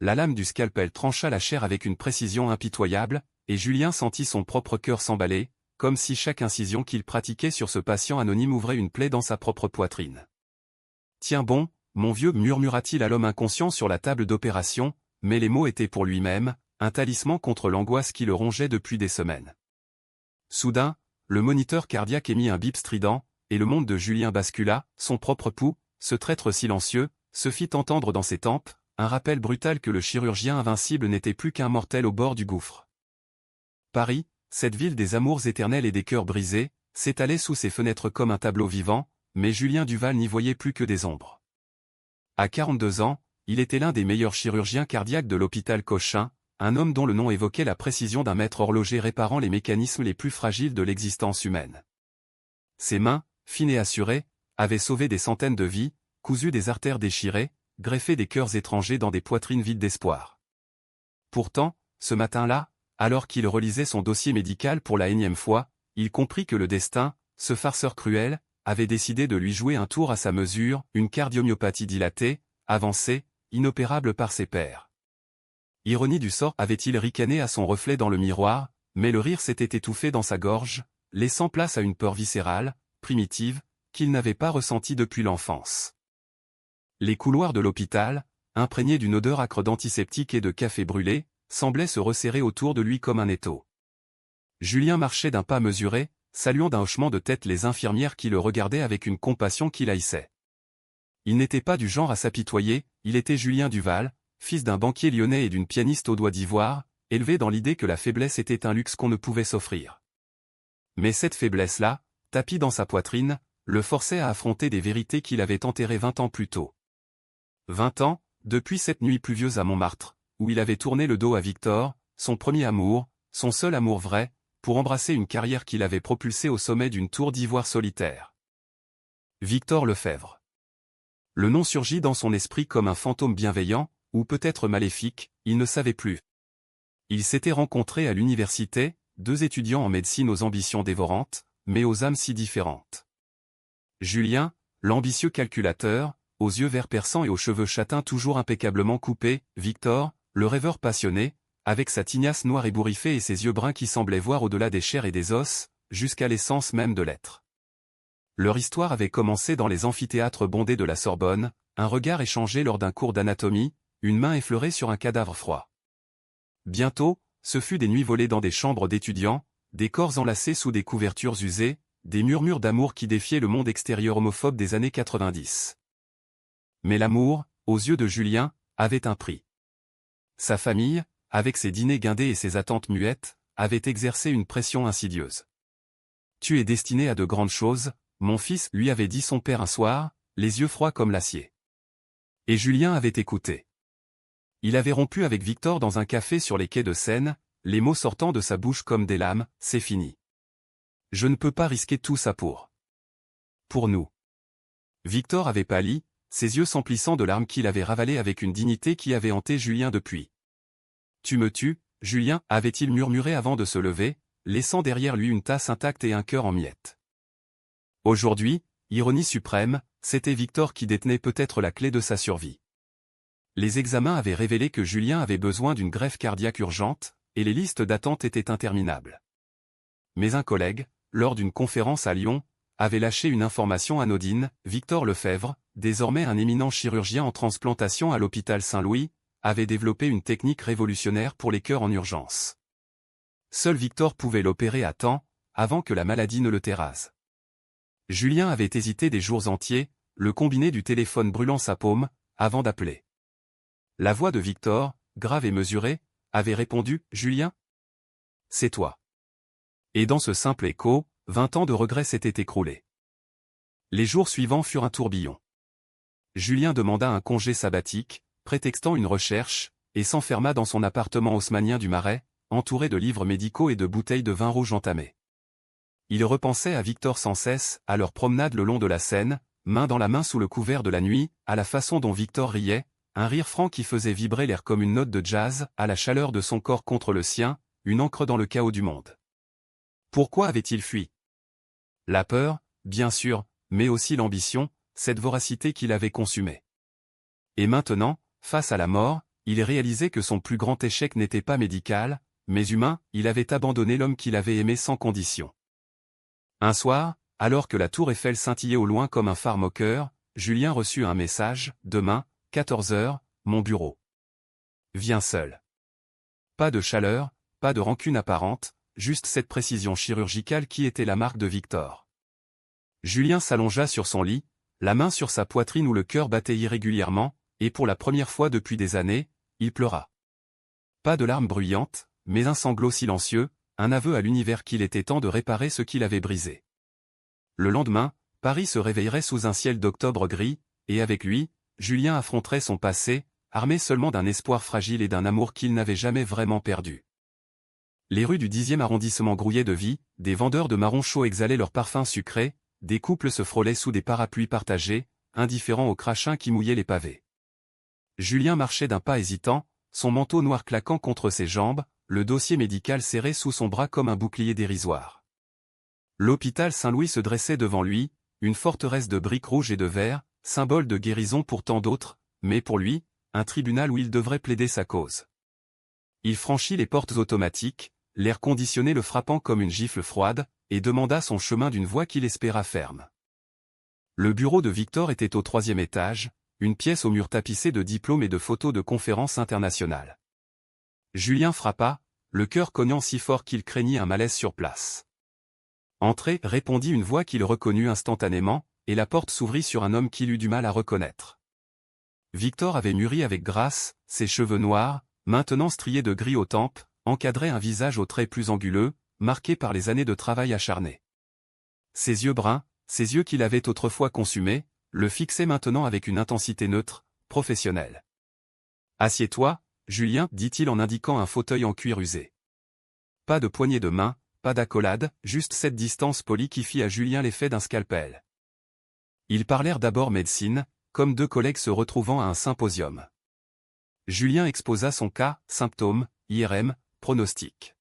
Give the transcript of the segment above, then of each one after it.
la lame du scalpel trancha la chair avec une précision impitoyable, et Julien sentit son propre cœur s'emballer, comme si chaque incision qu'il pratiquait sur ce patient anonyme ouvrait une plaie dans sa propre poitrine. « Tiens bon, mon vieux, murmura-t-il à l'homme inconscient sur la table d'opération, mais les mots étaient pour lui-même un talisman contre l'angoisse qui le rongeait depuis des semaines. Soudain, le moniteur cardiaque émit un bip strident, et le monde de Julien bascula, son propre pouls, ce traître silencieux, se fit entendre dans ses tempes, un rappel brutal que le chirurgien invincible n'était plus qu'un mortel au bord du gouffre. Paris, cette ville des amours éternels et des cœurs brisés, s'étalait sous ses fenêtres comme un tableau vivant, mais Julien Duval n'y voyait plus que des ombres. À 42 ans, il était l'un des meilleurs chirurgiens cardiaques de l'hôpital Cochin, un homme dont le nom évoquait la précision d'un maître horloger réparant les mécanismes les plus fragiles de l'existence humaine. Ses mains, fines et assurées, avaient sauvé des centaines de vies, cousu des artères déchirées, greffé des cœurs étrangers dans des poitrines vides d'espoir. Pourtant, ce matin-là, alors qu'il relisait son dossier médical pour la énième fois, il comprit que le destin, ce farceur cruel, avait décidé de lui jouer un tour à sa mesure, une cardiomyopathie dilatée, avancée, inopérable par ses pairs. Ironie du sort, avait-il ricané à son reflet dans le miroir, mais le rire s'était étouffé dans sa gorge, laissant place à une peur viscérale, primitive, qu'il n'avait pas ressentie depuis l'enfance. Les couloirs de l'hôpital, imprégnés d'une odeur âcre d'antiseptique et de café brûlé, semblaient se resserrer autour de lui comme un étau. Julien marchait d'un pas mesuré, saluant d'un hochement de tête les infirmières qui le regardaient avec une compassion qui l'haïssait. Il n'était pas du genre à s'apitoyer, il était Julien Duval, fils d'un banquier lyonnais et d'une pianiste aux doigts d'ivoire, élevé dans l'idée que la faiblesse était un luxe qu'on ne pouvait s'offrir. Mais cette faiblesse-là, tapie dans sa poitrine, le forçait à affronter des vérités qu'il avait enterrées 20 ans plus tôt. 20 ans, depuis cette nuit pluvieuse à Montmartre, où il avait tourné le dos à Victor, son premier amour, son seul amour vrai, pour embrasser une carrière qu'il avait propulsée au sommet d'une tour d'ivoire solitaire. Victor Lefebvre. Le nom surgit dans son esprit comme un fantôme bienveillant, ou peut-être maléfique, il ne savait plus. Ils s'étaient rencontrés à l'université, deux étudiants en médecine aux ambitions dévorantes, mais aux âmes si différentes. Julien, l'ambitieux calculateur, aux yeux verts perçants et aux cheveux châtains toujours impeccablement coupés, Victor, le rêveur passionné, avec sa tignasse noire ébouriffée et ses yeux bruns qui semblaient voir au-delà des chairs et des os, jusqu'à l'essence même de l'être. Leur histoire avait commencé dans les amphithéâtres bondés de la Sorbonne, un regard échangé lors d'un cours d'anatomie, une main effleurée sur un cadavre froid. Bientôt, ce fut des nuits volées dans des chambres d'étudiants, des corps enlacés sous des couvertures usées, des murmures d'amour qui défiaient le monde extérieur homophobe des années 90. Mais l'amour, aux yeux de Julien, avait un prix. Sa famille, avec ses dîners guindés et ses attentes muettes, avait exercé une pression insidieuse. « Tu es destiné à de grandes choses, mon fils, lui avait dit son père un soir, les yeux froids comme l'acier. Et Julien avait écouté. Il avait rompu avec Victor dans un café sur les quais de Seine, les mots sortant de sa bouche comme des lames, c'est fini. Je ne peux pas risquer tout ça pour nous. Victor avait pâli, ses yeux s'emplissant de larmes qu'il avait ravalées avec une dignité qui avait hanté Julien depuis. Tu me tues, Julien, avait-il murmuré avant de se lever, laissant derrière lui une tasse intacte et un cœur en miettes. Aujourd'hui, ironie suprême, c'était Victor qui détenait peut-être la clé de sa survie. Les examens avaient révélé que Julien avait besoin d'une greffe cardiaque urgente, et les listes d'attente étaient interminables. Mais un collègue, lors d'une conférence à Lyon, avait lâché une information anodine, Victor Lefebvre, désormais un éminent chirurgien en transplantation à l'hôpital Saint-Louis, avait développé une technique révolutionnaire pour les cœurs en urgence. Seul Victor pouvait l'opérer à temps, avant que la maladie ne le terrasse. Julien avait hésité des jours entiers, le combiné du téléphone brûlant sa paume, avant d'appeler. La voix de Victor, grave et mesurée, avait répondu « Julien ? C'est toi. » Et dans ce simple écho, 20 ans de regrets s'étaient écroulés. Les jours suivants furent un tourbillon. Julien demanda un congé sabbatique, prétextant une recherche, et s'enferma dans son appartement haussmannien du Marais, entouré de livres médicaux et de bouteilles de vin rouge entamées. Il repensait à Victor sans cesse, à leur promenade le long de la Seine, main dans la main sous le couvert de la nuit, à la façon dont Victor riait, un rire franc qui faisait vibrer l'air comme une note de jazz, à la chaleur de son corps contre le sien, une encre dans le chaos du monde. Pourquoi avait-il fui? La peur, bien sûr, mais aussi l'ambition, cette voracité qui l'avait consumé. Et maintenant, face à la mort, il réalisait que son plus grand échec n'était pas médical, mais humain, il avait abandonné l'homme qu'il avait aimé sans condition. Un soir, alors que la tour Eiffel scintillait au loin comme un phare moqueur, Julien reçut un message, « Demain, 14 heures, mon bureau. Viens seul. » Pas de chaleur, pas de rancune apparente, juste cette précision chirurgicale qui était la marque de Victor. Julien s'allongea sur son lit, la main sur sa poitrine où le cœur battait irrégulièrement, et pour la première fois depuis des années, il pleura. Pas de larmes bruyantes, mais un sanglot silencieux, un aveu à l'univers qu'il était temps de réparer ce qu'il avait brisé. Le lendemain, Paris se réveillerait sous un ciel d'octobre gris, et avec lui, Julien affronterait son passé, armé seulement d'un espoir fragile et d'un amour qu'il n'avait jamais vraiment perdu. Les rues du 10e arrondissement grouillaient de vie, des vendeurs de marrons chauds exhalaient leurs parfums sucrés, des couples se frôlaient sous des parapluies partagés, indifférents aux crachins qui mouillaient les pavés. Julien marchait d'un pas hésitant, son manteau noir claquant contre ses jambes, le dossier médical serré sous son bras comme un bouclier dérisoire. L'hôpital Saint-Louis se dressait devant lui, une forteresse de briques rouges et de verre, symbole de guérison pour tant d'autres, mais pour lui, un tribunal où il devrait plaider sa cause. Il franchit les portes automatiques, l'air conditionné le frappant comme une gifle froide, et demanda son chemin d'une voix qu'il espéra ferme. Le bureau de Victor était au 3e étage, une pièce aux murs tapissés de diplômes et de photos de conférences internationales. Julien frappa, le cœur cognant si fort qu'il craignit un malaise sur place. « Entrez » répondit une voix qu'il reconnut instantanément, et la porte s'ouvrit sur un homme qu'il eut du mal à reconnaître. Victor avait mûri avec grâce, ses cheveux noirs, maintenant striés de gris aux tempes, encadraient un visage aux traits plus anguleux, marqué par les années de travail acharné. Ses yeux bruns, ses yeux qu'il avait autrefois consumés, le fixaient maintenant avec une intensité neutre, professionnelle. « Assieds-toi, Julien, dit-il en indiquant un fauteuil en cuir usé. Pas de poignée de main, pas d'accolade, juste cette distance polie qui fit à Julien l'effet d'un scalpel. Ils parlèrent d'abord médecine, comme deux collègues se retrouvant à un symposium. Julien exposa son cas, symptômes, IRM, pronostic.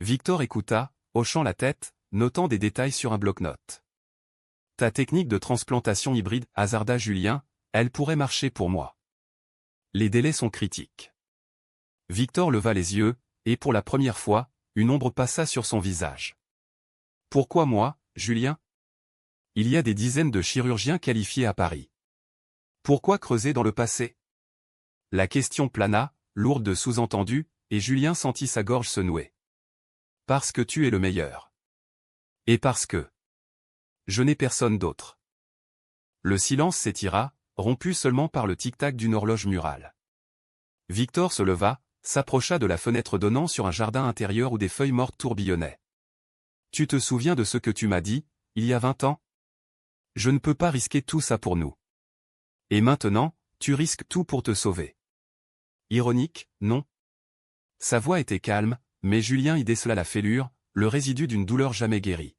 Victor écouta, hochant la tête, notant des détails sur un bloc-notes. « Ta technique de transplantation hybride, hasarda Julien, elle pourrait marcher pour moi. Les délais sont critiques. » Victor leva les yeux, et pour la première fois, une ombre passa sur son visage. « Pourquoi moi, Julien ? Il y a des dizaines de chirurgiens qualifiés à Paris. Pourquoi creuser dans le passé ? » La question plana, lourde de sous-entendus, et Julien sentit sa gorge se nouer. « Parce que tu es le meilleur. Et parce que je n'ai personne d'autre. » Le silence s'étira, rompu seulement par le tic-tac d'une horloge murale. Victor se leva, s'approcha de la fenêtre donnant sur un jardin intérieur où des feuilles mortes tourbillonnaient. « Tu te souviens de ce que tu m'as dit, il y a 20 ans ? Je ne peux pas risquer tout ça pour nous. Et maintenant, tu risques tout pour te sauver. » Ironique, non ? Sa voix était calme, mais Julien y décela la fêlure, le résidu d'une douleur jamais guérie.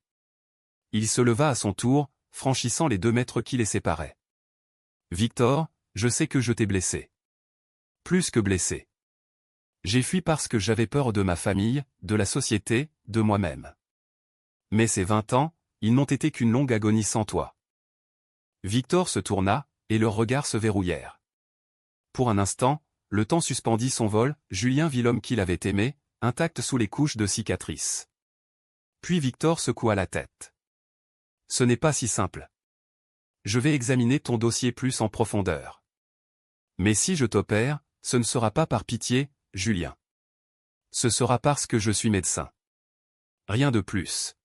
Il se leva à son tour, franchissant les 2 mètres qui les séparaient. « Victor, je sais que je t'ai blessé. Plus que blessé. J'ai fui parce que j'avais peur de ma famille, de la société, de moi-même. Mais ces 20 ans, ils n'ont été qu'une longue agonie sans toi. » Victor se tourna, et leurs regards se verrouillèrent. Pour un instant, le temps suspendit son vol, Julien vit l'homme qu'il avait aimé, intact sous les couches de cicatrices. Puis Victor secoua la tête. « Ce n'est pas si simple. Je vais examiner ton dossier plus en profondeur. Mais si je t'opère, ce ne sera pas par pitié, Julien. Ce sera parce que je suis médecin. Rien de plus. »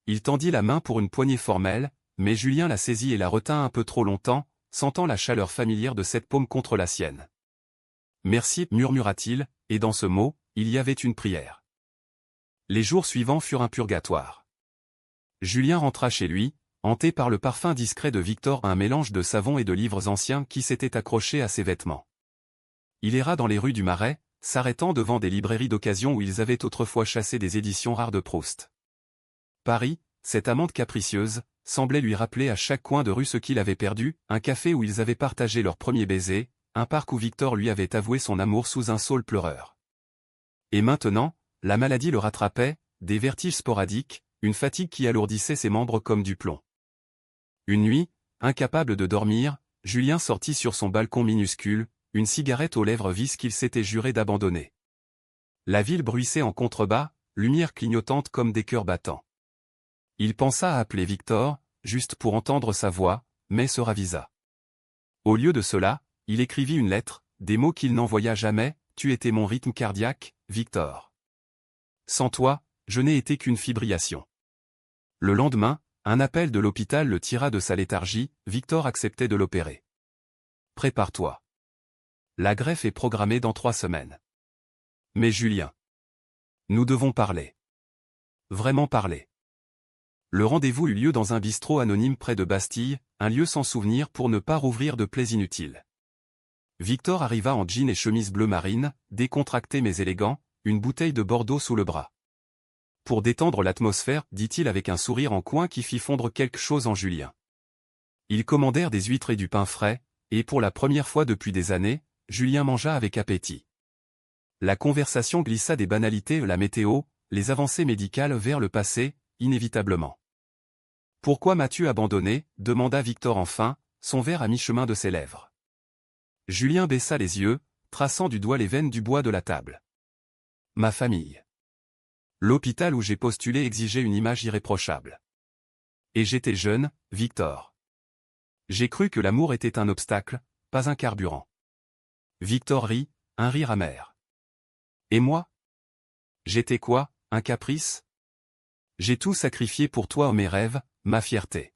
Il tendit la main pour une poignée formelle, mais Julien la saisit et la retint un peu trop longtemps, sentant la chaleur familière de cette paume contre la sienne. « Merci, murmura-t-il, et dans ce mot, il y avait une prière. Les jours suivants furent un purgatoire. Julien rentra chez lui, hanté par le parfum discret de Victor, un mélange de savon et de livres anciens qui s'étaient accrochés à ses vêtements. Il erra dans les rues du Marais, s'arrêtant devant des librairies d'occasion où ils avaient autrefois chassé des éditions rares de Proust. Paris, cette amante capricieuse, semblait lui rappeler à chaque coin de rue ce qu'il avait perdu, un café où ils avaient partagé leur premier baiser, un parc où Victor lui avait avoué son amour sous un saule pleureur. Et maintenant, la maladie le rattrapait, des vertiges sporadiques, une fatigue qui alourdissait ses membres comme du plomb. Une nuit, incapable de dormir, Julien sortit sur son balcon minuscule, une cigarette aux lèvres vices qu'il s'était juré d'abandonner. La ville bruissait en contrebas, lumière clignotante comme des cœurs battants. Il pensa à appeler Victor, juste pour entendre sa voix, mais se ravisa. Au lieu de cela, il écrivit une lettre, des mots qu'il n'envoya jamais, « Tu étais mon rythme cardiaque, Victor. Sans toi, je n'ai été qu'une fibrillation. » Le lendemain, un appel de l'hôpital le tira de sa léthargie, Victor acceptait de l'opérer. « Prépare-toi. La greffe est programmée dans 3 semaines. » « Mais Julien. Nous devons parler. Vraiment parler. » Le rendez-vous eut lieu dans un bistrot anonyme près de Bastille, un lieu sans souvenir pour ne pas rouvrir de plaies inutiles. Victor arriva en jean et chemise bleu marine, décontracté mais élégant, une bouteille de Bordeaux sous le bras. Pour détendre l'atmosphère, dit-il avec un sourire en coin qui fit fondre quelque chose en Julien. Ils commandèrent des huîtres et du pain frais, et pour la première fois depuis des années, Julien mangea avec appétit. La conversation glissa des banalités, la météo, les avancées médicales vers le passé, inévitablement. « Pourquoi m'as-tu abandonné » demanda Victor enfin, son verre à mi-chemin de ses lèvres. Julien baissa les yeux, traçant du doigt les veines du bois de la table. « Ma famille. L'hôpital où j'ai postulé exigeait une image irréprochable. Et j'étais jeune, Victor. J'ai cru que l'amour était un obstacle, pas un carburant. » Victor rit, un rire amer. « Et moi ? J'étais quoi, un caprice ? J'ai tout sacrifié pour toi, mes rêves, ma fierté.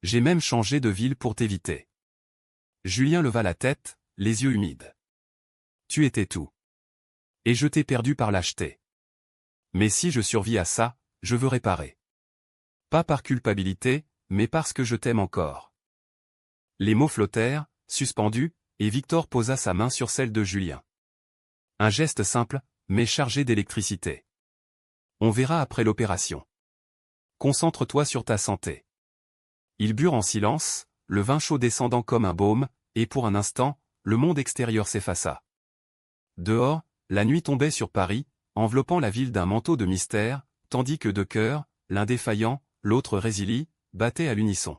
J'ai même changé de ville pour t'éviter. » Julien leva la tête, les yeux humides. « Tu étais tout. Et je t'ai perdu par lâcheté. Mais si je survis à ça, je veux réparer. Pas par culpabilité, mais parce que je t'aime encore. » Les mots flottèrent, suspendus, et Victor posa sa main sur celle de Julien. Un geste simple, mais chargé d'électricité. « On verra après l'opération. Concentre-toi sur ta santé. » Ils burent en silence, le vin chaud descendant comme un baume, et pour un instant, le monde extérieur s'effaça. Dehors, la nuit tombait sur Paris, enveloppant la ville d'un manteau de mystère, tandis que 2 cœurs, l'un défaillant, l'autre résili, battaient à l'unisson.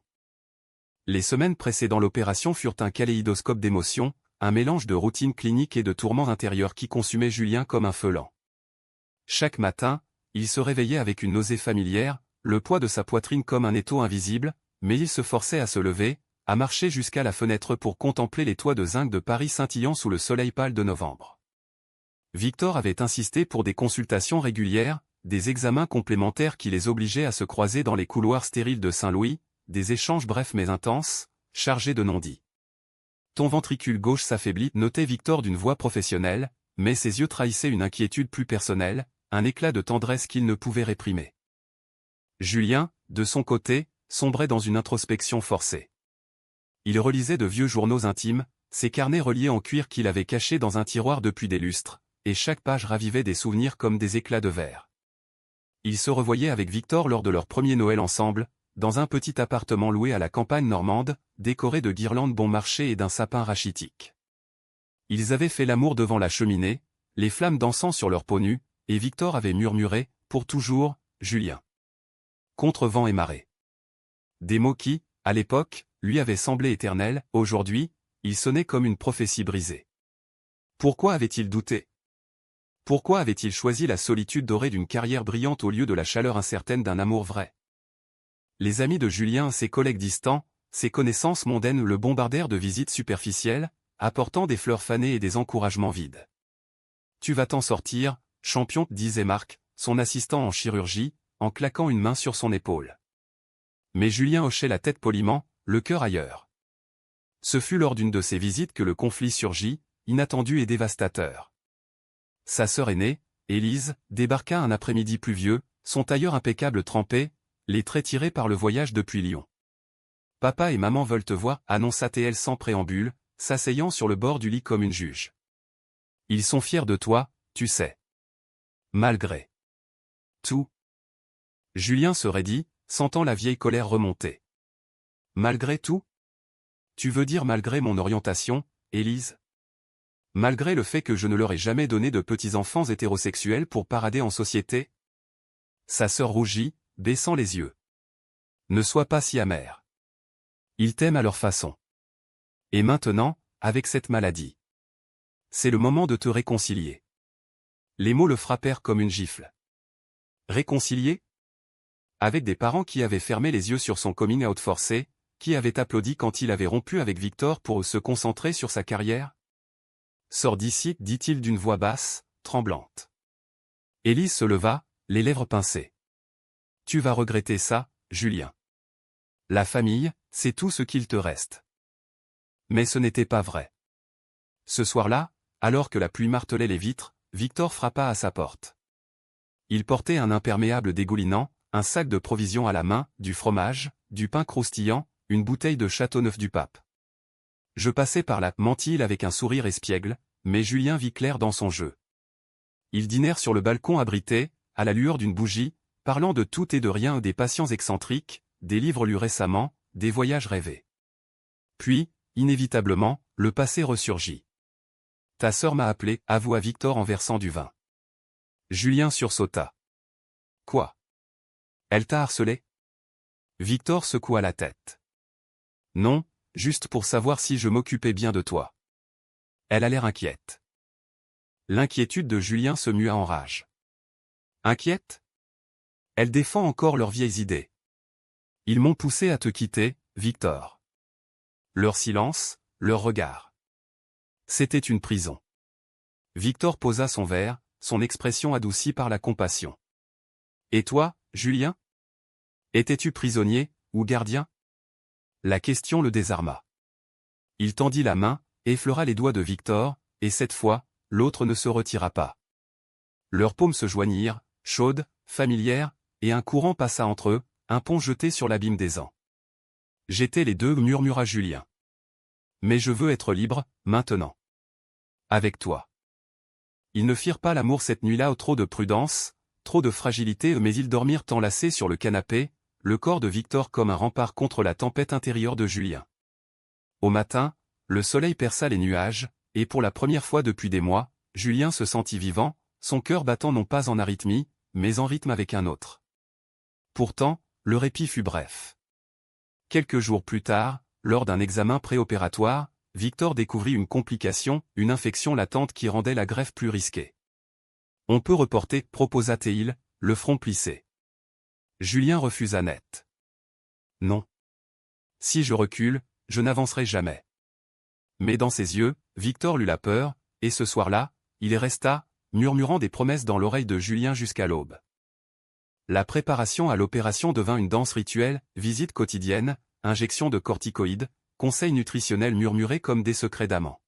Les semaines précédant l'opération furent un kaléidoscope d'émotions, un mélange de routine clinique et de tourments intérieurs qui consumait Julien comme un feu lent. Chaque matin, il se réveillait avec une nausée familière, le poids de sa poitrine comme un étau invisible, mais il se forçait à se lever, à marcher jusqu'à la fenêtre pour contempler les toits de zinc de Paris scintillant sous le soleil pâle de novembre. Victor avait insisté pour des consultations régulières, des examens complémentaires qui les obligeaient à se croiser dans les couloirs stériles de Saint-Louis, des échanges brefs mais intenses, chargés de non-dits. « Ton ventricule gauche s'affaiblit » notait Victor d'une voix professionnelle, mais ses yeux trahissaient une inquiétude plus personnelle, un éclat de tendresse qu'il ne pouvait réprimer. Julien, de son côté, sombrait dans une introspection forcée. Il relisait de vieux journaux intimes, ces carnets reliés en cuir qu'il avait cachés dans un tiroir depuis des lustres, et chaque page ravivait des souvenirs comme des éclats de verre. Il se revoyait avec Victor lors de leur premier Noël ensemble, dans un petit appartement loué à la campagne normande, décoré de guirlandes bon marché et d'un sapin rachitique. Ils avaient fait l'amour devant la cheminée, les flammes dansant sur leur peau nue, et Victor avait murmuré, pour toujours, Julien. Contre vent et marée. Des mots qui, à l'époque, lui avaient semblé éternels, aujourd'hui, ils sonnaient comme une prophétie brisée. Pourquoi avait-il douté ? Pourquoi avait-il choisi la solitude dorée d'une carrière brillante au lieu de la chaleur incertaine d'un amour vrai ? Les amis de Julien, ses collègues distants, ses connaissances mondaines le bombardèrent de visites superficielles, apportant des fleurs fanées et des encouragements vides. « Tu vas t'en sortir, champion » disait Marc, son assistant en chirurgie, en claquant une main sur son épaule. Mais Julien hochait la tête poliment, le cœur ailleurs. Ce fut lors d'une de ces visites que le conflit surgit, inattendu et dévastateur. Sa sœur aînée, Élise, débarqua un après-midi pluvieux, son tailleur impeccable trempé, les traits tirés par le voyage depuis Lyon. « Papa et maman veulent te voir » annonça-t-elle sans préambule, s'asseyant sur le bord du lit comme une juge. « Ils sont fiers de toi, tu sais. Malgré tout. » Julien se raidit, sentant la vieille colère remonter. « Malgré tout ? Tu veux dire malgré mon orientation, Élise ? Malgré le fait que je ne leur ai jamais donné de petits-enfants hétérosexuels pour parader en société ?» Sa sœur rougit, baissant les yeux. « Ne sois pas si amère. Ils t'aiment à leur façon. Et maintenant, avec cette maladie. C'est le moment de te réconcilier. Les mots le frappèrent comme une gifle. Réconcilier? Avec des parents qui avaient fermé les yeux sur son coming out forcé, qui avaient applaudi quand il avait rompu avec Victor pour se concentrer sur sa carrière? Sors d'ici, dit-il d'une voix basse, tremblante. Élise se leva, les lèvres pincées. Tu vas regretter ça, Julien. La famille, c'est tout ce qu'il te reste. Mais ce n'était pas vrai. Ce soir-là, alors que la pluie martelait les vitres, Victor frappa à sa porte. Il portait un imperméable dégoulinant, un sac de provisions à la main, du fromage, du pain croustillant, une bouteille de Châteauneuf du Pape. Je passais par là, mentit-il avec un sourire espiègle, mais Julien vit clair dans son jeu. Ils dînèrent sur le balcon abrité, à la lueur d'une bougie, parlant de tout et de rien, des patients excentriques, des livres lus récemment, des voyages rêvés. Puis, inévitablement, le passé ressurgit. Ta sœur m'a appelé, avoua Victor en versant du vin. Julien sursauta. Quoi? Elle t'a harcelé? Victor secoua la tête. Non, juste pour savoir si je m'occupais bien de toi. Elle a l'air inquiète. L'inquiétude de Julien se mua en rage. Inquiète? Elle défend encore leurs vieilles idées. Ils m'ont poussé à te quitter, Victor. Leur silence, leur regard. C'était une prison. Victor posa son verre, son expression adoucie par la compassion. Et toi, Julien? Étais-tu prisonnier, ou gardien? La question le désarma. Il tendit la main, effleura les doigts de Victor, et cette fois, l'autre ne se retira pas. Leurs paumes se joignirent, chaudes, familières, et un courant passa entre eux, un pont jeté sur l'abîme des ans. J'étais les deux, murmura Julien. Mais je veux être libre, maintenant. Avec toi. Ils ne firent pas l'amour cette nuit-là, trop de prudence, trop de fragilité, mais ils dormirent enlacés sur le canapé, le corps de Victor comme un rempart contre la tempête intérieure de Julien. Au matin, le soleil perça les nuages, et pour la première fois depuis des mois, Julien se sentit vivant, son cœur battant non pas en arythmie, mais en rythme avec un autre. Pourtant, le répit fut bref. Quelques jours plus tard, lors d'un examen préopératoire, Victor découvrit une complication, une infection latente qui rendait la greffe plus risquée. On peut reporter, proposa-t-il, le front plissé. Julien refusa net. Non. Si je recule, je n'avancerai jamais. Mais dans ses yeux, Victor lut la peur, et ce soir-là, il y resta, murmurant des promesses dans l'oreille de Julien jusqu'à l'aube. La préparation à l'opération devint une danse rituelle, visite quotidienne, injection de corticoïdes, conseils nutritionnels murmurés comme des secrets d'amants.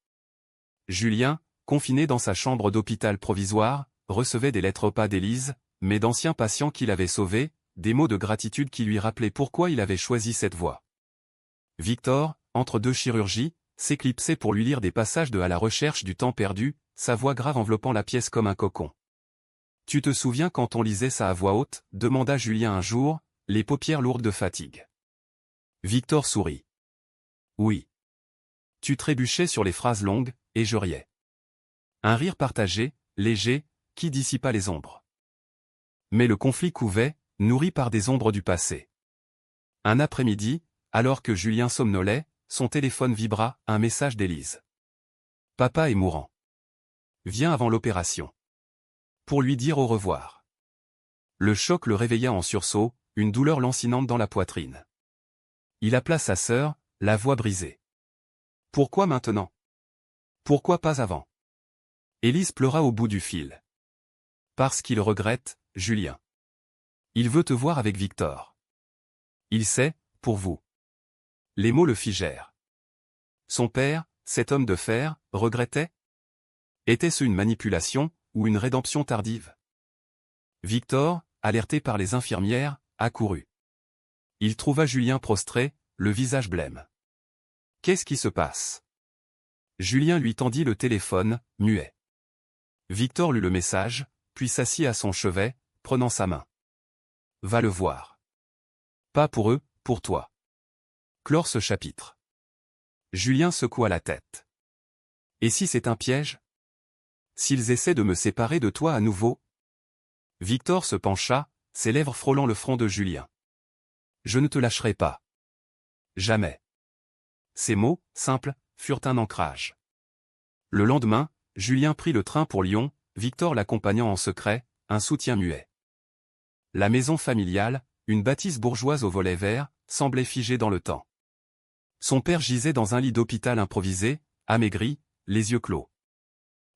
Julien, confiné dans sa chambre d'hôpital provisoire, recevait des lettres pas d'Élise, mais d'anciens patients qu'il avait sauvés, des mots de gratitude qui lui rappelaient pourquoi il avait choisi cette voie. Victor, entre deux chirurgies, s'éclipsait pour lui lire des passages de À la recherche du temps perdu, sa voix grave enveloppant la pièce comme un cocon. « Tu te souviens quand on lisait ça à voix haute » demanda Julien un jour, les paupières lourdes de fatigue. Victor sourit. Oui. Tu trébuchais sur les phrases longues, et je riais. Un rire partagé, léger, qui dissipa les ombres. Mais le conflit couvait, nourri par des ombres du passé. Un après-midi, alors que Julien somnolait, son téléphone vibra, un message d'Élise. Papa est mourant. Viens avant l'opération. Pour lui dire au revoir. Le choc le réveilla en sursaut, une douleur lancinante dans la poitrine. Il appela sa sœur, la voix brisée. Pourquoi maintenant? Pourquoi pas avant? Élise pleura au bout du fil. Parce qu'il regrette, Julien. Il veut te voir avec Victor. Il sait, pour vous. Les mots le figèrent. Son père, cet homme de fer, regrettait? Était-ce une manipulation, ou une rédemption tardive? Victor, alerté par les infirmières, accourut. Il trouva Julien prostré, le visage blême. Qu'est-ce qui se passe? Julien lui tendit le téléphone, muet. Victor lut le message, puis s'assit à son chevet, prenant sa main. Va le voir. Pas pour eux, pour toi. Clore ce chapitre. Julien secoua la tête. Et si c'est un piège? S'ils essaient de me séparer de toi à nouveau? Victor se pencha, ses lèvres frôlant le front de Julien. Je ne te lâcherai pas. Jamais. Ces mots, simples, furent un ancrage. Le lendemain, Julien prit le train pour Lyon, Victor l'accompagnant en secret, un soutien muet. La maison familiale, une bâtisse bourgeoise au volet vert, semblait figée dans le temps. Son père gisait dans un lit d'hôpital improvisé, amaigri, les yeux clos.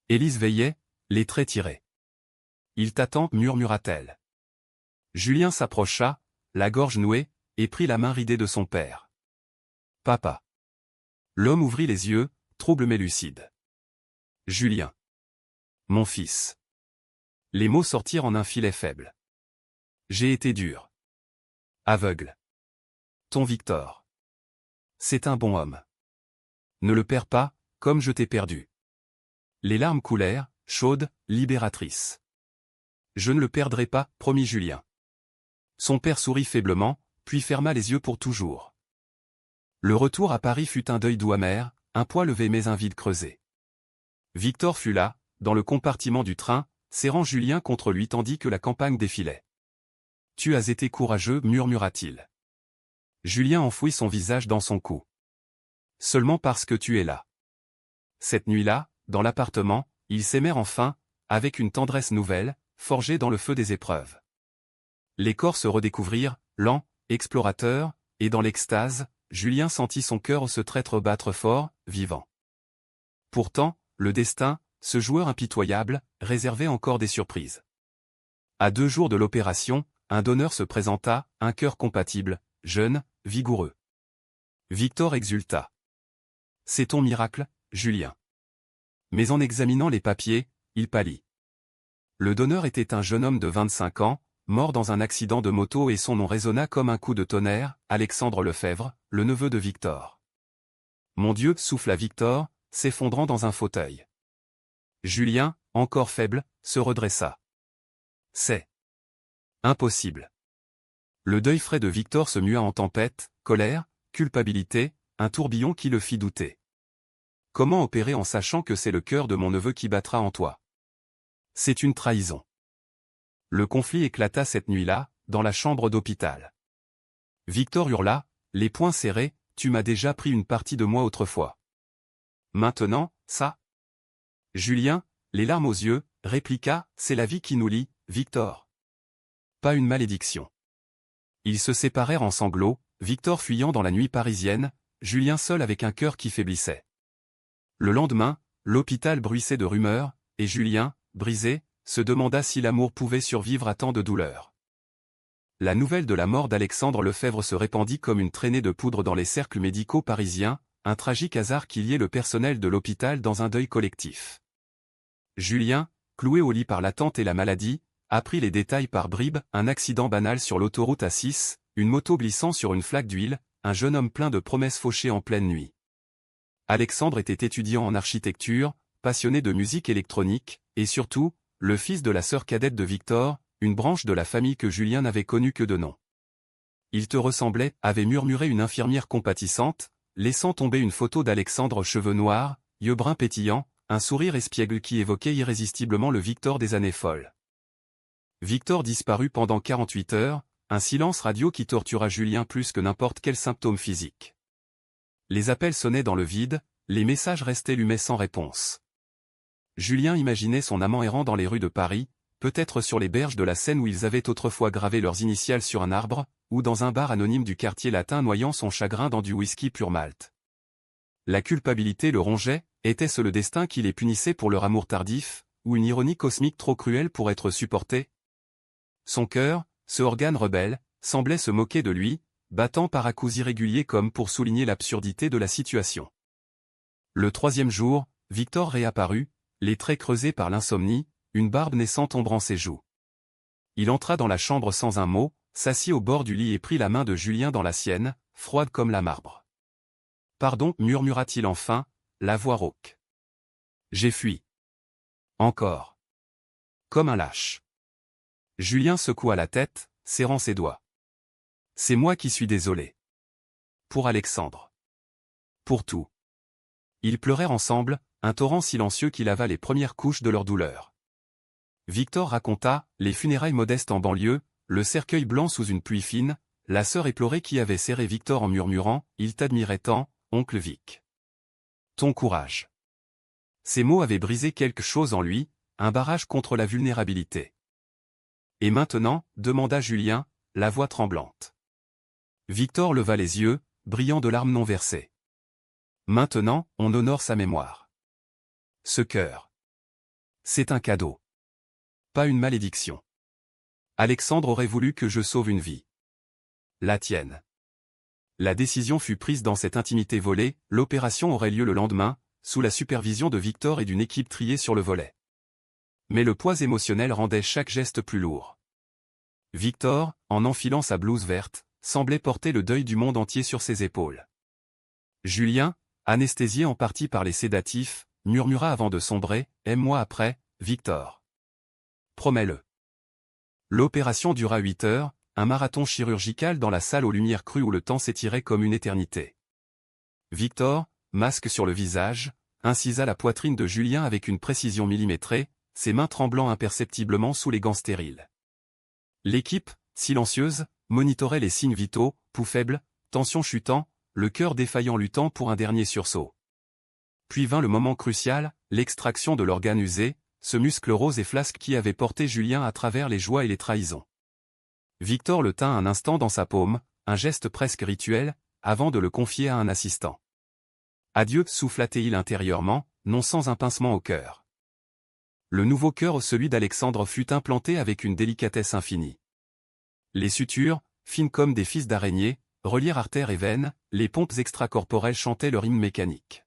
Élise veillait, les traits tirés. « Il t'attend » murmura-t-elle. Julien s'approcha, la gorge nouée, et prit la main ridée de son père. « Papa. » L'homme ouvrit les yeux, trouble mais lucide. « Julien. Mon fils. » Les mots sortirent en un filet faible. « J'ai été dur. Aveugle. Ton Victor. C'est un bon homme. Ne le perds pas, comme je t'ai perdu. » Les larmes coulèrent, chaudes, libératrices. « Je ne le perdrai pas, promit Julien. » Son père sourit faiblement, puis ferma les yeux pour toujours. Le retour à Paris fut un deuil doux amer, un poids levé mais un vide creusé. Victor fut là, dans le compartiment du train, serrant Julien contre lui tandis que la campagne défilait. « Tu as été courageux » murmura-t-il. Julien enfouit son visage dans son cou. « Seulement parce que tu es là. » Cette nuit-là, dans l'appartement, ils s'aimèrent enfin, avec une tendresse nouvelle, forgée dans le feu des épreuves. Les corps se redécouvrirent, lents, explorateurs, et dans l'extase, Julien sentit son cœur se traître battre fort, vivant. Pourtant, le destin, ce joueur impitoyable, réservait encore des surprises. À 2 jours de l'opération, un donneur se présenta, un cœur compatible, jeune, vigoureux. Victor exulta. « C'est ton miracle, Julien. » Mais en examinant les papiers, il pâlit. Le donneur était un jeune homme de 25 ans, mort dans un accident de moto et son nom résonna comme un coup de tonnerre, Alexandre Lefebvre, le neveu de Victor. « Mon Dieu » souffla Victor, s'effondrant dans un fauteuil. Julien, encore faible, se redressa. « C'est impossible. » Le deuil frais de Victor se mua en tempête, colère, culpabilité, un tourbillon qui le fit douter. Comment opérer en sachant que c'est le cœur de mon neveu qui battra en toi? C'est une trahison. Le conflit éclata cette nuit-là, dans la chambre d'hôpital. Victor hurla, les poings serrés, « Tu m'as déjà pris une partie de moi autrefois. Maintenant, ça ?» Julien, les larmes aux yeux, répliqua, « C'est la vie qui nous lie, Victor. Pas une malédiction. » Ils se séparèrent en sanglots, Victor fuyant dans la nuit parisienne, Julien seul avec un cœur qui faiblissait. Le lendemain, l'hôpital bruissait de rumeurs, et Julien, brisé, se demanda si l'amour pouvait survivre à tant de douleurs. La nouvelle de la mort d'Alexandre Lefebvre se répandit comme une traînée de poudre dans les cercles médicaux parisiens, un tragique hasard qui liait le personnel de l'hôpital dans un deuil collectif. Julien, cloué au lit par l'attente et la maladie, apprit les détails par bribes, un accident banal sur l'autoroute A6, une moto glissant sur une flaque d'huile, un jeune homme plein de promesses fauchées en pleine nuit. Alexandre était étudiant en architecture, passionné de musique électronique, et surtout, le fils de la sœur cadette de Victor, une branche de la famille que Julien n'avait connue que de nom. « Il te ressemblait » avait murmuré une infirmière compatissante, laissant tomber une photo d'Alexandre cheveux noirs, yeux bruns pétillants, un sourire espiègle qui évoquait irrésistiblement le Victor des années folles. Victor disparut pendant 48 heures, un silence radio qui tortura Julien plus que n'importe quel symptôme physique. Les appels sonnaient dans le vide, les messages restaient lumés sans réponse. Julien imaginait son amant errant dans les rues de Paris, peut-être sur les berges de la Seine où ils avaient autrefois gravé leurs initiales sur un arbre, ou dans un bar anonyme du quartier latin noyant son chagrin dans du whisky pur malt. La culpabilité le rongeait, était-ce le destin qui les punissait pour leur amour tardif, ou une ironie cosmique trop cruelle pour être supportée? Son cœur, ce organe rebelle, semblait se moquer de lui, battant par à-coups irréguliers comme pour souligner l'absurdité de la situation. Le 3e jour, Victor réapparut, les traits creusés par l'insomnie, une barbe naissante ombrant ses joues. Il entra dans la chambre sans un mot, s'assit au bord du lit et prit la main de Julien dans la sienne, froide comme la marbre. « Pardon » murmura-t-il enfin, la voix rauque. « J'ai fui. Encore. Comme un lâche. » Julien secoua la tête, serrant ses doigts. « C'est moi qui suis désolé. Pour Alexandre. Pour tout. » Ils pleurèrent ensemble, un torrent silencieux qui lava les premières couches de leur douleur. Victor raconta, les funérailles modestes en banlieue, le cercueil blanc sous une pluie fine, la sœur éplorée qui avait serré Victor en murmurant, « Il t'admirait tant, oncle Vic. Ton courage. Ces mots avaient brisé quelque chose en lui, un barrage contre la vulnérabilité. Et maintenant, demanda Julien, la voix tremblante. Victor leva les yeux, brillant de larmes non versées. Maintenant, on honore sa mémoire. Ce cœur. C'est un cadeau. Pas une malédiction. Alexandre aurait voulu que je sauve une vie. La tienne. La décision fut prise dans cette intimité volée, l'opération aurait lieu le lendemain, sous la supervision de Victor et d'une équipe triée sur le volet. Mais le poids émotionnel rendait chaque geste plus lourd. Victor, en enfilant sa blouse verte, semblait porter le deuil du monde entier sur ses épaules. Julien, anesthésié en partie par les sédatifs, murmura avant de sombrer, « Aime-moi après, Victor. Promets-le. » L'opération dura 8 heures, un marathon chirurgical dans la salle aux lumières crues où le temps s'étirait comme une éternité. Victor, masque sur le visage, incisa la poitrine de Julien avec une précision millimétrée, ses mains tremblant imperceptiblement sous les gants stériles. L'équipe, silencieuse, monitorait les signes vitaux, pouls faibles, tension chutant, le cœur défaillant luttant pour un dernier sursaut. Puis vint le moment crucial, l'extraction de l'organe usé, ce muscle rose et flasque qui avait porté Julien à travers les joies et les trahisons. Victor le tint un instant dans sa paume, un geste presque rituel, avant de le confier à un assistant. Adieu, souffla-t-il intérieurement, non sans un pincement au cœur. Le nouveau cœur, celui d'Alexandre, fut implanté avec une délicatesse infinie. Les sutures, fines comme des fils d'araignée, relièrent artères et veines, les pompes extracorporelles chantaient leur hymne mécanique.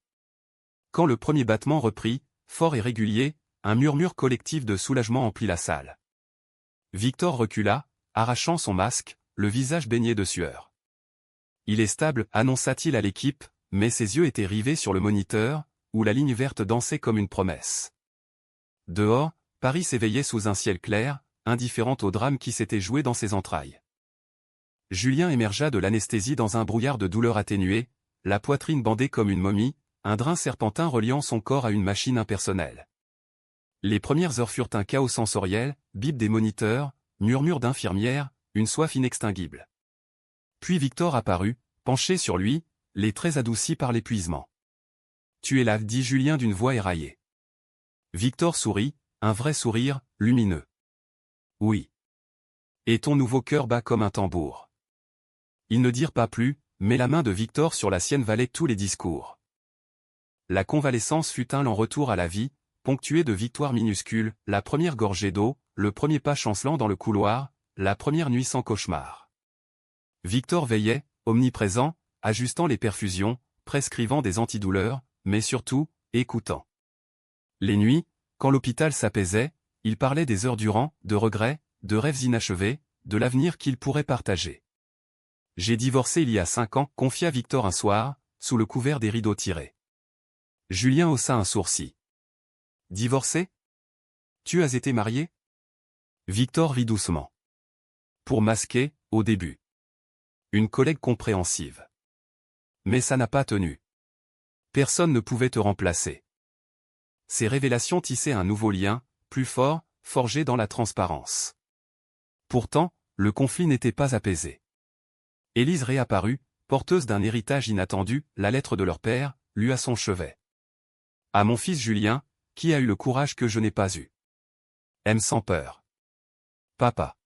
Quand le premier battement reprit, fort et régulier, un murmure collectif de soulagement emplit la salle. Victor recula, arrachant son masque, le visage baigné de sueur. Il est stable, annonça-t-il à l'équipe, mais ses yeux étaient rivés sur le moniteur, où la ligne verte dansait comme une promesse. Dehors, Paris s'éveillait sous un ciel clair, indifférente au drame qui s'était joué dans ses entrailles. Julien émergea de l'anesthésie dans un brouillard de douleur atténuée, la poitrine bandée comme une momie, un drain serpentin reliant son corps à une machine impersonnelle. Les premières heures furent un chaos sensoriel, bip des moniteurs, murmures d'infirmières, une soif inextinguible. Puis Victor apparut, penché sur lui, les traits adoucis par l'épuisement. « Tu es là » dit Julien d'une voix éraillée. Victor sourit, un vrai sourire, lumineux. « Oui. » Et ton nouveau cœur bat comme un tambour. Ils ne dirent pas plus, mais la main de Victor sur la sienne valait tous les discours. La convalescence fut un lent retour à la vie, ponctué de victoires minuscules, la première gorgée d'eau, le premier pas chancelant dans le couloir, la première nuit sans cauchemar. Victor veillait, omniprésent, ajustant les perfusions, prescrivant des antidouleurs, mais surtout, écoutant. Les nuits, quand l'hôpital s'apaisait, il parlait des heures durant, de regrets, de rêves inachevés, de l'avenir qu'il pourrait partager. « J'ai divorcé il y a 5 ans » confia Victor un soir, sous le couvert des rideaux tirés. Julien haussa un sourcil. « Divorcé ? Tu as été marié ?» Victor rit doucement. Pour masquer, au début. Une collègue compréhensive. Mais ça n'a pas tenu. Personne ne pouvait te remplacer. Ces révélations tissaient un nouveau lien, plus fort, forgé dans la transparence. Pourtant, le conflit n'était pas apaisé. Élise réapparut, porteuse d'un héritage inattendu, la lettre de leur père, lue à son chevet. « À mon fils Julien, qui a eu le courage que je n'ai pas eu. Aime sans peur. Papa. »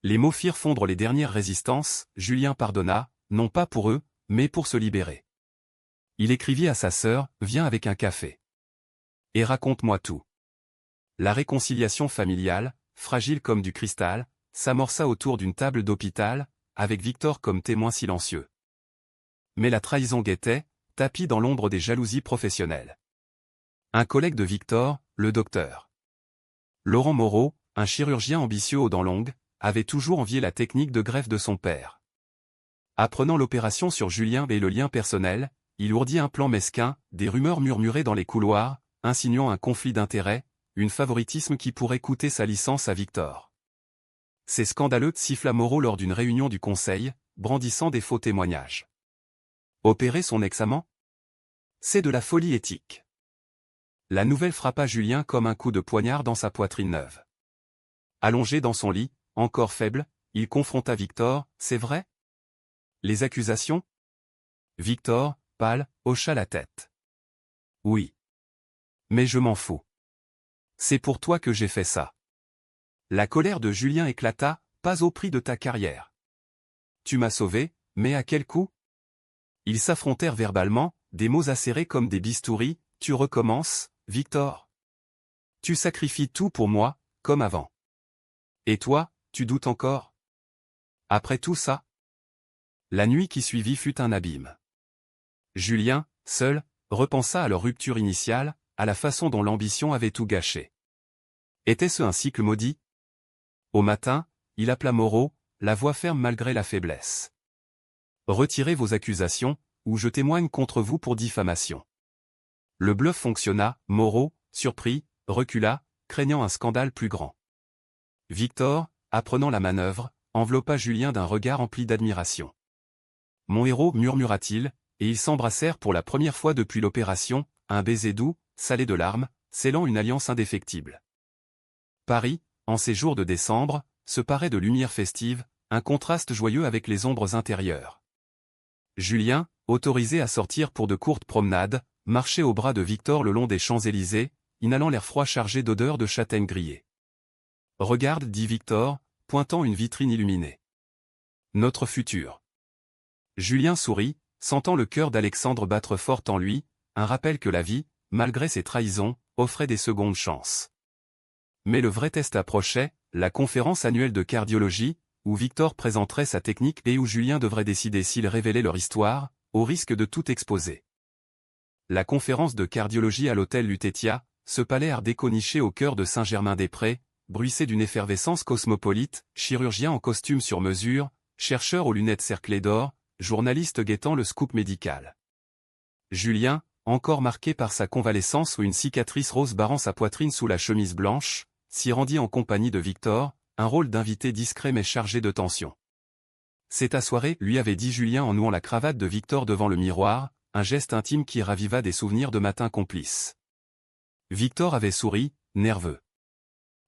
Les mots firent fondre les dernières résistances, Julien pardonna, non pas pour eux, mais pour se libérer. Il écrivit à sa sœur, « Viens avec un café. Et raconte-moi tout. » La réconciliation familiale, fragile comme du cristal, s'amorça autour d'une table d'hôpital, avec Victor comme témoin silencieux. Mais la trahison guettait, tapie dans l'ombre des jalousies professionnelles. Un collègue de Victor, le docteur Laurent Moreau, un chirurgien ambitieux aux dents longues, avait toujours envié la technique de greffe de son père. Apprenant l'opération sur Julien et le lien personnel, il ourdit un plan mesquin, des rumeurs murmuraient dans les couloirs, insinuant un conflit d'intérêts, un favoritisme qui pourrait coûter sa licence à Victor. C'est scandaleux, siffla Moreau lors d'une réunion du conseil, brandissant des faux témoignages. Opérer son ex-amant ? C'est de la folie éthique. La nouvelle frappa Julien comme un coup de poignard dans sa poitrine neuve. Allongé dans son lit, encore faible, il confronta Victor, « C'est vrai ? Les accusations ?» Victor, pâle, hocha la tête. « Oui. Mais je m'en fous. C'est pour toi que j'ai fait ça. La colère de Julien éclata, pas au prix de ta carrière. Tu m'as sauvé, mais à quel coût? Ils s'affrontèrent verbalement, des mots acérés comme des bistouris. Tu recommences, Victor. Tu sacrifies tout pour moi, comme avant. Et toi, tu doutes encore? Après tout ça? La nuit qui suivit fut un abîme. Julien, seul, repensa à leur rupture initiale, à la façon dont l'ambition avait tout gâché. Était-ce un cycle maudit? Au matin, il appela Moreau, la voix ferme malgré la faiblesse. Retirez vos accusations, ou je témoigne contre vous pour diffamation. Le bluff fonctionna, Moreau, surpris, recula, craignant un scandale plus grand. Victor, apprenant la manœuvre, enveloppa Julien d'un regard empli d'admiration. Mon héros, murmura-t-il, et ils s'embrassèrent pour la première fois depuis l'opération, un baiser doux, salé de larmes, scellant une alliance indéfectible. Paris, en ces jours de décembre, se parait de lumière festive, un contraste joyeux avec les ombres intérieures. Julien, autorisé à sortir pour de courtes promenades, marchait au bras de Victor le long des Champs-Élysées, inhalant l'air froid chargé d'odeurs de châtaigne grillée. « Regarde, dit Victor, pointant une vitrine illuminée. Notre futur. » Julien sourit, sentant le cœur d'Alexandre battre fort en lui, un rappel que la vie, malgré ses trahisons, offrait des secondes chances. Mais le vrai test approchait, la conférence annuelle de cardiologie, où Victor présenterait sa technique et où Julien devrait décider s'ils révélaient leur histoire, au risque de tout exposer. La conférence de cardiologie à l'hôtel Lutetia, ce palais art déco niché au cœur de Saint-Germain-des-Prés, bruissait d'une effervescence cosmopolite, chirurgien en costume sur mesure, chercheur aux lunettes cerclées d'or, journaliste guettant le scoop médical. Julien, encore marqué par sa convalescence où une cicatrice rose barrant sa poitrine sous la chemise blanche, s'y rendit en compagnie de Victor, un rôle d'invité discret mais chargé de tension. C'est ta soirée, lui avait dit Julien en nouant la cravate de Victor devant le miroir, un geste intime qui raviva des souvenirs de matins complices. Victor avait souri, nerveux.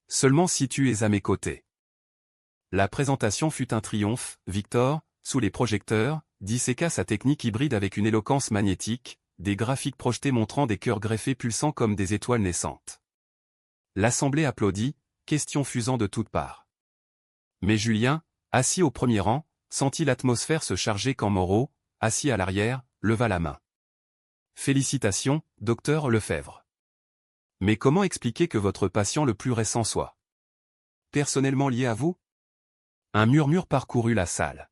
Seulement si tu es à mes côtés. La présentation fut un triomphe, Victor, sous les projecteurs, disséqua sa technique hybride avec une éloquence magnétique, des graphiques projetés montrant des cœurs greffés pulsant comme des étoiles naissantes. L'assemblée applaudit, questions fusant de toutes parts. Mais Julien, assis au premier rang, sentit l'atmosphère se charger quand Moreau, assis à l'arrière, leva la main. Félicitations, docteur Lefebvre. Mais comment expliquer que votre patient le plus récent soit personnellement lié à vous? Un murmure parcourut la salle.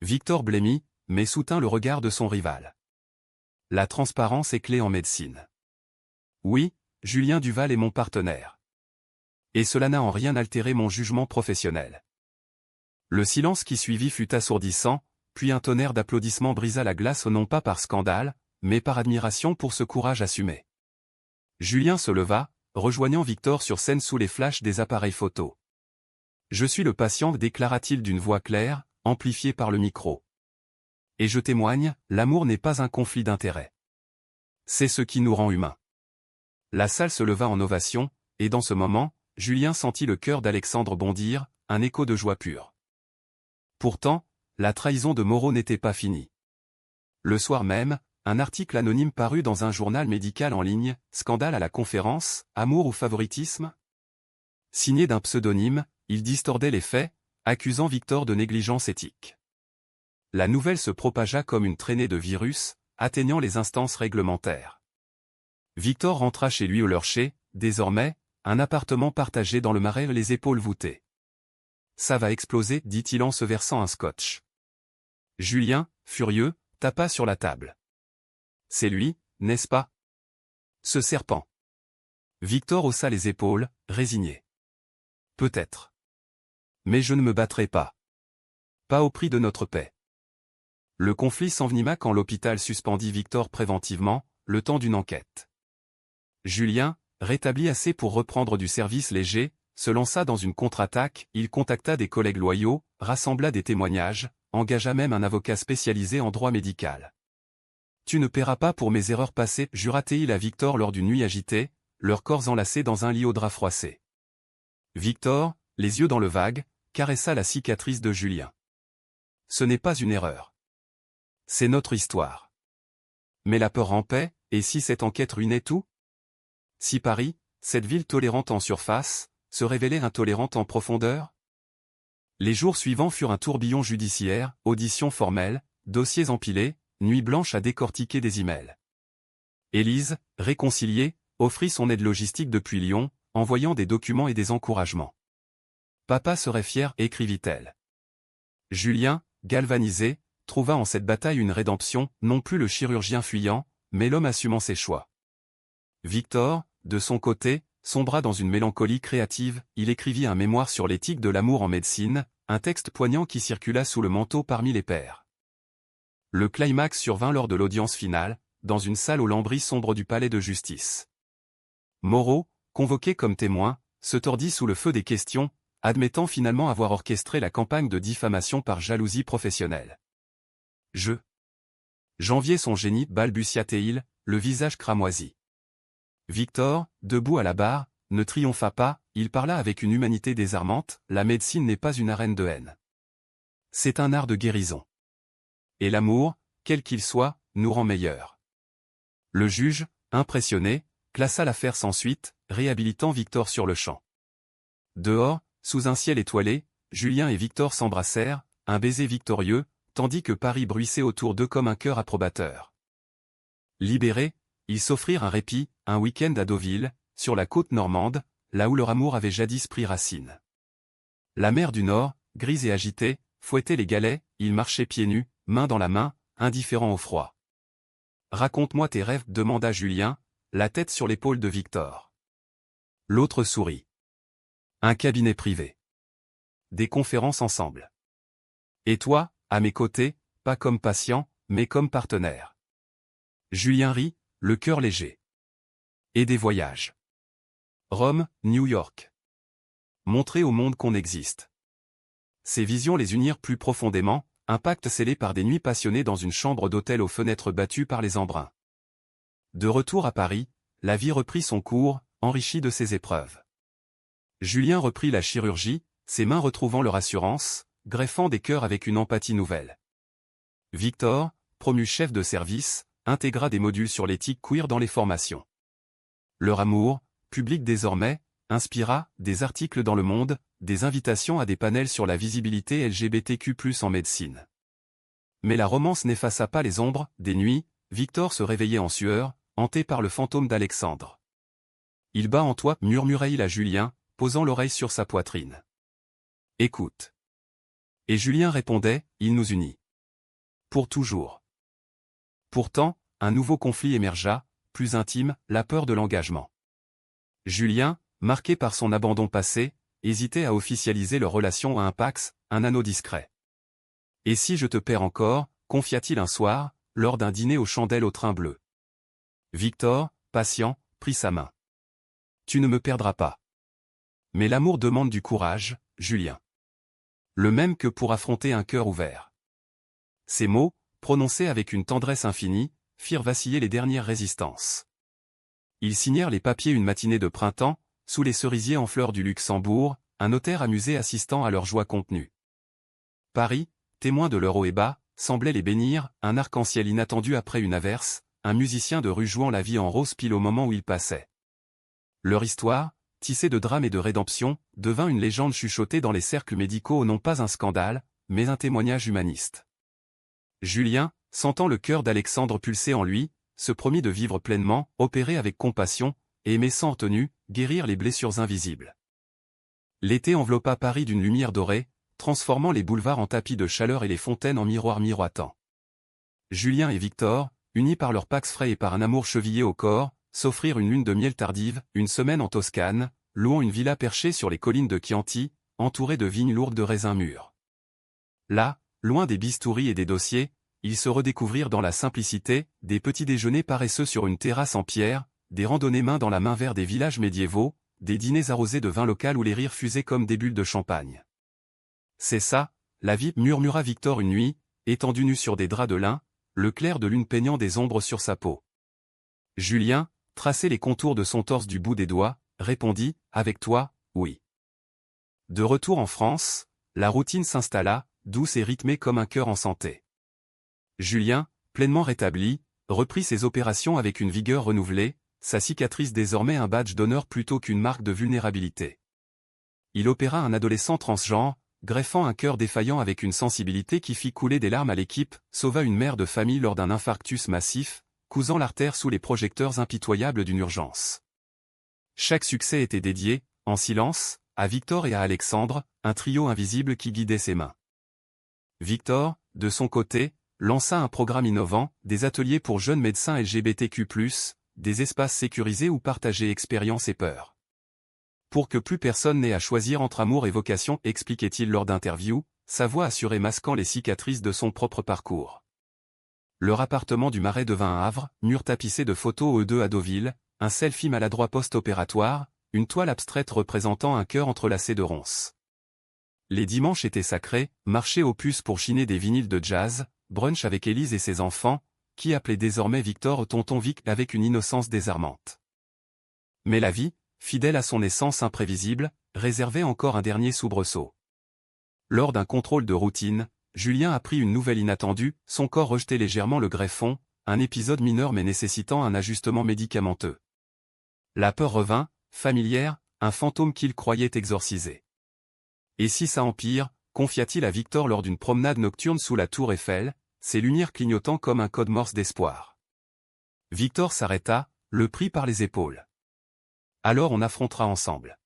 Victor blêmit, mais soutint le regard de son rival. La transparence est clé en médecine. Oui, Julien Duval est mon partenaire. Et cela n'a en rien altéré mon jugement professionnel. Le silence qui suivit fut assourdissant, puis un tonnerre d'applaudissements brisa la glace non pas par scandale, mais par admiration pour ce courage assumé. Julien se leva, rejoignant Victor sur scène sous les flashs des appareils photo. « Je suis le patient » déclara-t-il d'une voix claire, amplifiée par le micro. « Et je témoigne, l'amour n'est pas un conflit d'intérêts. C'est ce qui nous rend humains. » La salle se leva en ovation, et dans ce moment, Julien sentit le cœur d'Alexandre bondir, un écho de joie pure. Pourtant, la trahison de Moreau n'était pas finie. Le soir même, un article anonyme parut dans un journal médical en ligne, scandale à la conférence, amour ou favoritisme? Signé d'un pseudonyme, il distordait les faits, accusant Victor de négligence éthique. La nouvelle se propagea comme une traînée de virus, atteignant les instances réglementaires. Victor rentra chez lui au Lurcher, désormais, un appartement partagé dans le Marais les épaules voûtées. Ça va exploser, dit-il en se versant un scotch. Julien, furieux, tapa sur la table. C'est lui, n'est-ce pas? Ce serpent. Victor haussa les épaules, résigné. Peut-être. Mais je ne me battrai pas. Pas au prix de notre paix. Le conflit s'envenima quand l'hôpital suspendit Victor préventivement, le temps d'une enquête. Julien, rétabli assez pour reprendre du service léger, se lança dans une contre-attaque, il contacta des collègues loyaux, rassembla des témoignages, engagea même un avocat spécialisé en droit médical. « Tu ne paieras pas pour mes erreurs passées » jura-t-il à Victor lors d'une nuit agitée, leurs corps enlacés dans un lit au drap froissé. Victor, les yeux dans le vague, caressa la cicatrice de Julien. « Ce n'est pas une erreur. C'est notre histoire. » Mais la peur rampait, et si cette enquête ruinait tout? si Paris, cette ville tolérante en surface, se révélait intolérante en profondeur? Les jours suivants furent un tourbillon judiciaire, auditions formelles, dossiers empilés, nuit blanche à décortiquer des emails. Élise, réconciliée, offrit son aide logistique depuis Lyon, envoyant des documents et des encouragements. Papa serait fier, écrivit-elle. Julien, galvanisé, trouva en cette bataille une rédemption, non plus le chirurgien fuyant, mais l'homme assumant ses choix. Victor, de son côté, sombra dans une mélancolie créative, il écrivit un mémoire sur l'éthique de l'amour en médecine, un texte poignant qui circula sous le manteau parmi les pairs. Le climax survint lors de l'audience finale, dans une salle aux lambris sombres du palais de justice. Moreau, convoqué comme témoin, se tordit sous le feu des questions, admettant finalement avoir orchestré la campagne de diffamation par jalousie professionnelle. Janvier son génie, balbutia-t-il, le visage cramoisi. Victor, debout à la barre, ne triompha pas, il parla avec une humanité désarmante, la médecine n'est pas une arène de haine. C'est un art de guérison. Et l'amour, quel qu'il soit, nous rend meilleurs. Le juge, impressionné, classa l'affaire sans suite, réhabilitant Victor sur le champ. Dehors, sous un ciel étoilé, Julien et Victor s'embrassèrent, un baiser victorieux, tandis que Paris bruissait autour d'eux comme un cœur approbateur. Libérés, ils s'offrirent un répit, un week-end à Deauville, sur la côte normande, là où leur amour avait jadis pris racine. La mer du Nord, grise et agitée, fouettait les galets, ils marchaient pieds nus, main dans la main, indifférents au froid. « Raconte-moi tes rêves » demanda Julien, la tête sur l'épaule de Victor. L'autre sourit. Un cabinet privé. Des conférences ensemble. Et toi, à mes côtés, pas comme patient, mais comme partenaire. Julien rit, le cœur léger. Et des voyages. Rome, New York. Montrer au monde qu'on existe. Ces visions les unirent plus profondément, un pacte scellé par des nuits passionnées dans une chambre d'hôtel aux fenêtres battues par les embruns. De retour à Paris, la vie reprit son cours, enrichie de ses épreuves. Julien reprit la chirurgie, ses mains retrouvant leur assurance, greffant des cœurs avec une empathie nouvelle. Victor, promu chef de service, intégra des modules sur l'éthique queer dans les formations. Leur amour, public désormais, inspira des articles dans Le Monde, des invitations à des panels sur la visibilité LGBTQ+ en médecine. Mais la romance n'effaça pas les ombres, des nuits, Victor se réveillait en sueur, hanté par le fantôme d'Alexandre. « Il bat en toi » murmura-t-il à Julien, posant l'oreille sur sa poitrine. « Écoute. » Et Julien répondait, « Il nous unit. Pour toujours. » Pourtant, un nouveau conflit émergea, plus intime, la peur de l'engagement. Julien, marqué par son abandon passé, hésitait à officialiser leur relation à un pax, un anneau discret. « Et si je te perds encore » confia-t-il un soir, lors d'un dîner aux chandelles au train bleu. Victor, patient, prit sa main. « Tu ne me perdras pas. Mais l'amour demande du courage, Julien. Le même que pour affronter un cœur ouvert. » Ces mots, prononcés avec une tendresse infinie, firent vaciller les dernières résistances. Ils signèrent les papiers une matinée de printemps, sous les cerisiers en fleurs du Luxembourg, un notaire amusé assistant à leur joie contenue. Paris, témoin de leur haut et bas, semblait les bénir, un arc-en-ciel inattendu après une averse, un musicien de rue jouant la vie en rose pile au moment où ils passaient. Leur histoire, tissée de drames et de rédemption, devint une légende chuchotée dans les cercles médicaux, non pas un scandale, mais un témoignage humaniste. Julien, sentant le cœur d'Alexandre pulser en lui, se promit de vivre pleinement, opérer avec compassion, et aimer sans retenue, guérir les blessures invisibles. L'été enveloppa Paris d'une lumière dorée, transformant les boulevards en tapis de chaleur et les fontaines en miroirs miroitants. Julien et Victor, unis par leur pax frais et par un amour chevillé au corps, s'offrirent une lune de miel tardive, une semaine en Toscane, louant une villa perchée sur les collines de Chianti, entourée de vignes lourdes de raisins mûrs. Là, loin des bistouris et des dossiers, ils se redécouvrirent dans la simplicité, des petits déjeuners paresseux sur une terrasse en pierre, des randonnées main dans la main vers des villages médiévaux, des dîners arrosés de vin local où les rires fusaient comme des bulles de champagne. « C'est ça, la vie » murmura Victor une nuit, étendu nu sur des draps de lin, le clair de lune peignant des ombres sur sa peau. Julien, traçait les contours de son torse du bout des doigts, répondit, « Avec toi, oui. » De retour en France, la routine s'installa, douce et rythmée comme un cœur en santé. Julien, pleinement rétabli, reprit ses opérations avec une vigueur renouvelée, sa cicatrice désormais un badge d'honneur plutôt qu'une marque de vulnérabilité. Il opéra un adolescent transgenre, greffant un cœur défaillant avec une sensibilité qui fit couler des larmes à l'équipe, sauva une mère de famille lors d'un infarctus massif, cousant l'artère sous les projecteurs impitoyables d'une urgence. Chaque succès était dédié, en silence, à Victor et à Alexandre, un trio invisible qui guidait ses mains. Victor, de son côté, lança un programme innovant, des ateliers pour jeunes médecins LGBTQ+, des espaces sécurisés où partager expériences et peurs. Pour que plus personne n'ait à choisir entre amour et vocation, expliquait-il lors d'interviews, sa voix assurée masquant les cicatrices de son propre parcours. Leur appartement du Marais devint un havre, mur tapissé de photos E2 à Deauville, un selfie maladroit post-opératoire, une toile abstraite représentant un cœur entrelacé de ronces. Les dimanches étaient sacrés, marché aux puces pour chiner des vinyles de jazz, brunch avec Élise et ses enfants, qui appelaient désormais Victor Tonton Vic avec une innocence désarmante. Mais la vie, fidèle à son essence imprévisible, réservait encore un dernier soubresaut. Lors d'un contrôle de routine, Julien apprit une nouvelle inattendue, son corps rejetait légèrement le greffon, un épisode mineur mais nécessitant un ajustement médicamenteux. La peur revint, familière, un fantôme qu'il croyait exorcisé. Et si ça empire, confia-t-il à Victor lors d'une promenade nocturne sous la tour Eiffel, ses lumières clignotant comme un code morse d'espoir. Victor s'arrêta, le prit par les épaules. Alors on affrontera ensemble.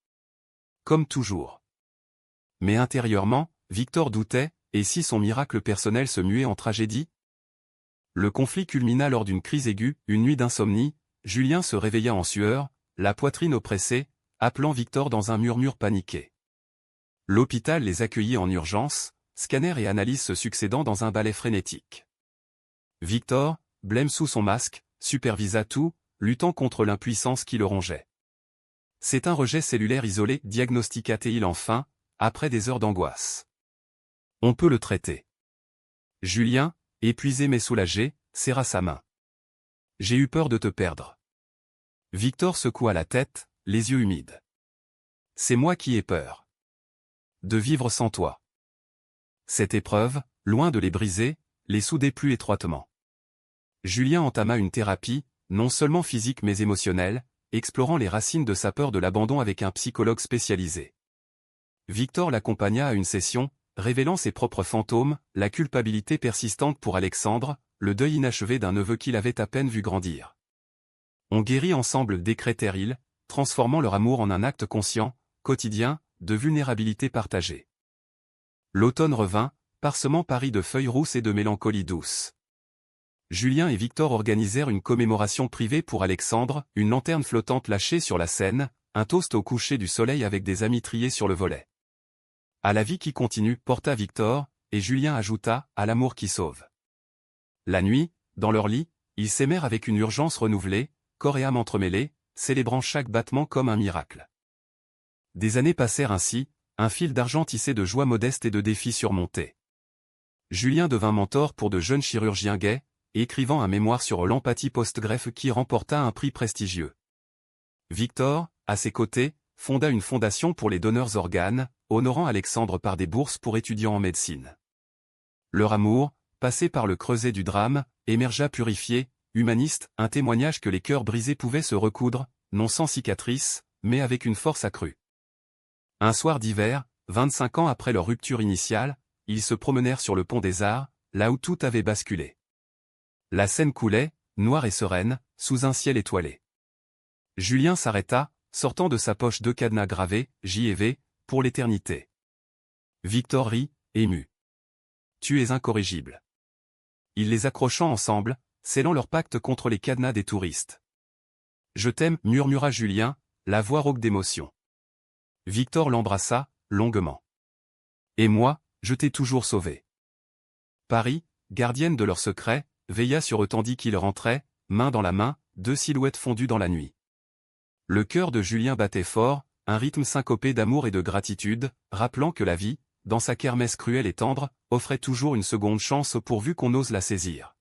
Comme toujours. Mais intérieurement, Victor doutait, et si son miracle personnel se muait en tragédie? Le conflit culmina lors d'une crise aiguë, une nuit d'insomnie, Julien se réveilla en sueur, la poitrine oppressée, appelant Victor dans un murmure paniqué. L'hôpital les accueillit en urgence, scanner et analyse se succédant dans un ballet frénétique. Victor, blême sous son masque, supervisa tout, luttant contre l'impuissance qui le rongeait. C'est un rejet cellulaire isolé, diagnostiqua-t-il enfin, après des heures d'angoisse. On peut le traiter. Julien, épuisé mais soulagé, serra sa main. J'ai eu peur de te perdre. Victor secoua la tête, les yeux humides. C'est moi qui ai peur. De vivre sans toi. Cette épreuve, loin de les briser, les soudait plus étroitement. Julien entama une thérapie, non seulement physique mais émotionnelle, explorant les racines de sa peur de l'abandon avec un psychologue spécialisé. Victor l'accompagna à une session, révélant ses propres fantômes, la culpabilité persistante pour Alexandre, le deuil inachevé d'un neveu qu'il avait à peine vu grandir. On guérit ensemble, décrétèrent-ils, transformant leur amour en un acte conscient, quotidien, de vulnérabilité partagée. L'automne revint, parsemant Paris de feuilles rousses et de mélancolie douce. Julien et Victor organisèrent une commémoration privée pour Alexandre, une lanterne flottante lâchée sur la Seine, un toast au coucher du soleil avec des amis triés sur le volet. À la vie qui continue, porta Victor, et Julien ajouta, à l'amour qui sauve. La nuit, dans leur lit, ils s'aimèrent avec une urgence renouvelée, corps et âme entremêlés, célébrant chaque battement comme un miracle. Des années passèrent ainsi, un fil d'argent tissé de joie modeste et de défis surmontés. Julien devint mentor pour de jeunes chirurgiens gays, écrivant un mémoire sur l'empathie post-greffe qui remporta un prix prestigieux. Victor, à ses côtés, fonda une fondation pour les donneurs organes, honorant Alexandre par des bourses pour étudiants en médecine. Leur amour, passé par le creuset du drame, émergea purifié, humaniste, un témoignage que les cœurs brisés pouvaient se recoudre, non sans cicatrices, mais avec une force accrue. Un soir d'hiver, 25 ans après leur rupture initiale, ils se promenèrent sur le pont des Arts, là où tout avait basculé. La Seine coulait, noire et sereine, sous un ciel étoilé. Julien s'arrêta, sortant de sa poche 2 cadenas gravés, J&V, pour l'éternité. Victor rit, ému. Tu es incorrigible. Ils les accrochant ensemble, scellant leur pacte contre les cadenas des touristes. Je t'aime, murmura Julien, la voix rauque d'émotion. Victor l'embrassa, longuement. Et moi, je t'ai toujours sauvé. Paris, gardienne de leurs secrets, veilla sur eux tandis qu'ils rentraient, main dans la main, 2 silhouettes fondues dans la nuit. Le cœur de Julien battait fort, un rythme syncopé d'amour et de gratitude, rappelant que la vie, dans sa kermesse cruelle et tendre, offrait toujours une seconde chance pourvu qu'on ose la saisir.